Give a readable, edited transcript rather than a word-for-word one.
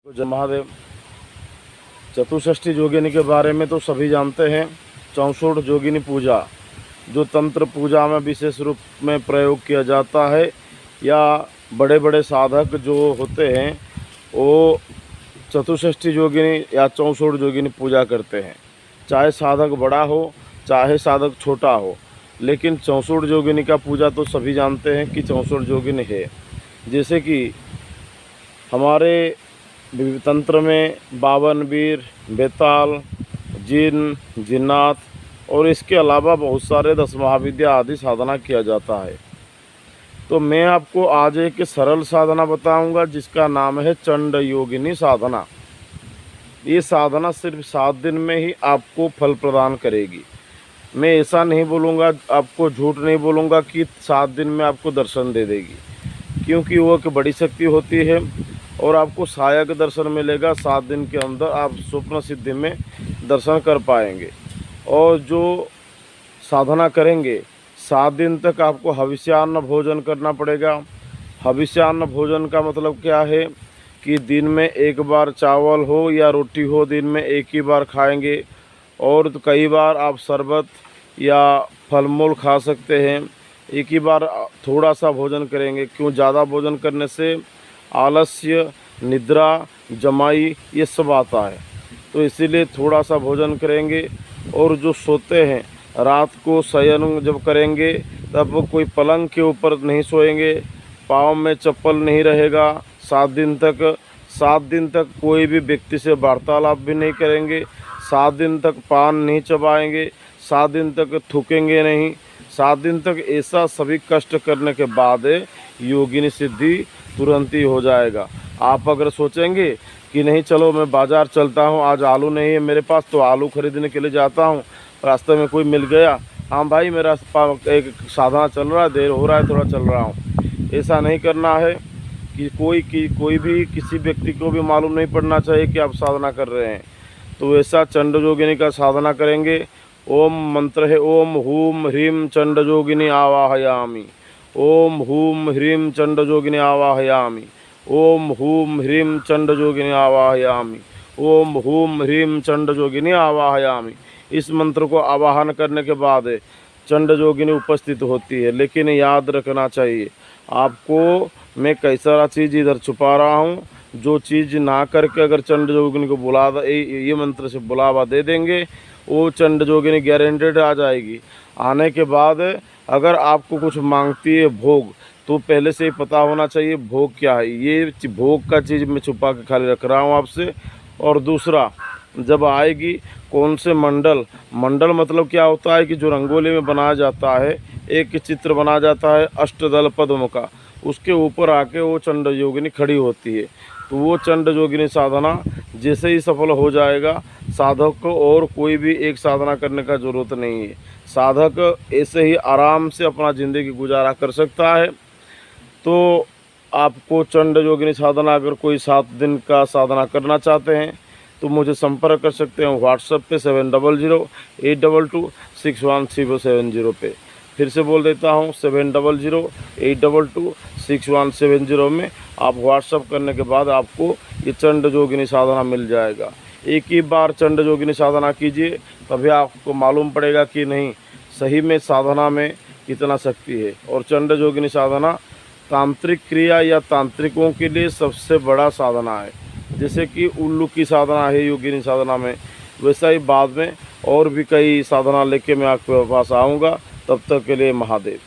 जय महादेव। चतुष्षष्ठी जोगिनी के बारे में तो सभी जानते हैं। 64 जोगिनी पूजा जो तंत्र पूजा में विशेष रूप में प्रयोग किया जाता है, या बड़े बड़े साधक जो होते हैं वो चतुष्षष्ठी जोगिनी या 64 जोगिनी पूजा करते हैं। चाहे साधक बड़ा हो चाहे साधक छोटा हो, लेकिन 64 जोगिनी का पूजा तो सभी जानते हैं कि 64 जोगिनी है। जैसे कि हमारे तंत्र में 52 वीर, बेताल, जिन, जिन्नात और इसके अलावा बहुत सारे 10 महाविद्या आदि साधना किया जाता है। तो मैं आपको आज एक सरल साधना बताऊंगा जिसका नाम है चंड योगिनी साधना। ये साधना सिर्फ 7 दिन में ही आपको फल प्रदान करेगी। मैं ऐसा नहीं बोलूँगा, आपको झूठ नहीं बोलूँगा कि 7 दिन में आपको दर्शन दे देगी, क्योंकि वो एक बड़ी शक्ति होती है और आपको सहायक दर्शन मिलेगा। 7 दिन के अंदर आप स्वप्न सिद्धि में दर्शन कर पाएंगे। और जो साधना करेंगे 7 दिन तक आपको हविष्यान्न भोजन करना पड़ेगा। हविष्यान्न भोजन का मतलब क्या है कि दिन में एक बार चावल हो या रोटी हो, दिन में एक ही बार खाएंगे। और तो कई बार आप शरबत या फल मूल खा सकते हैं। एक ही बार थोड़ा सा भोजन करेंगे, क्यों ज़्यादा भोजन करने से आलस्य, निद्रा, जमाई ये सब आता है। तो इसीलिए थोड़ा सा भोजन करेंगे। और जो सोते हैं रात को शयन जब करेंगे तब कोई पलंग के ऊपर नहीं सोएंगे, पाँव में चप्पल नहीं रहेगा। 7 दिन तक 7 दिन तक कोई भी व्यक्ति से वार्तालाप भी नहीं करेंगे। 7 दिन तक पान नहीं चबाएंगे। 7 दिन तक थूकेंगे नहीं। 7 दिन तक ऐसा सभी कष्ट करने के बाद योगिनी सिद्धि तुरंत ही हो जाएगा। आप अगर सोचेंगे कि नहीं चलो मैं बाज़ार चलता हूँ, आज आलू नहीं है मेरे पास तो आलू खरीदने के लिए जाता हूँ, रास्ते में कोई मिल गया, हाँ भाई मेरा एक साधना चल रहा है, देर हो रहा है, थोड़ा चल रहा हूँ, ऐसा नहीं करना है। कि कोई भी किसी व्यक्ति को भी मालूम नहीं पड़ना चाहिए कि आप साधना कर रहे हैं। तो ऐसा चंड योगिनी का साधना करेंगे। ओम मंत्र है ओम हूम ह्रीम चंड योगिनी आवाहयामि। ओम हूम ह्रीम चंड योगिनी आवाहयामि। ओम हूम ह्रीम चंड योगिनी आवाहयामि। ओम हूम ह्रीम चंड योगिनी आवाहयामि। इस मंत्र को आवाहन करने के बाद चंड योगिनी उपस्थित होती है। लेकिन याद रखना चाहिए आपको, मैं कई सारा चीज़ इधर छुपा रहा हूँ। जो चीज़ ना करके अगर चंड योगिनी को ये मंत्र से बुलावा दे देंगे, वो चंड योगिनी गारंटेड आ जाएगी। आने के बाद अगर आपको कुछ मांगती है भोग, तो पहले से ही पता होना चाहिए भोग क्या है। ये भोग का चीज़ मैं छुपा के खाली रख रहा हूँ आपसे। और दूसरा, जब आएगी कौन से मंडल मतलब क्या होता है कि जो रंगोली में बनाया जाता है, एक चित्र बनाया जाता है अष्टदल पद्म का, उसके ऊपर आके वो चंड योगिनी खड़ी होती है। तो वो चंड योगिनी साधना जैसे ही सफल हो जाएगा, साधक को और कोई भी एक साधना करने का ज़रूरत नहीं है। साधक ऐसे ही आराम से अपना ज़िंदगी गुजारा कर सकता है। तो आपको चंड योगिनी साधना अगर कोई 7 दिन का साधना करना चाहते हैं तो मुझे संपर्क कर सकते हैं व्हाट्सएप पे 7008226170 पे। फिर से बोल देता हूँ 7008226170 में आप व्हाट्सएप करने के बाद आपको ये चंड योगिनी साधना मिल जाएगा। एक ही बार चंड योगिनी साधना कीजिए, तभी आपको मालूम पड़ेगा कि नहीं सही में साधना में कितना शक्ति है। और चंड योगिनी साधना तांत्रिक क्रिया या तांत्रिकों के लिए सबसे बड़ा साधना है। जैसे कि उल्लू की साधना है योगिनी साधना में, वैसा ही बाद में और भी कई साधना लेके मैं आपके पास आऊँगा। तब तक के लिए महादेव।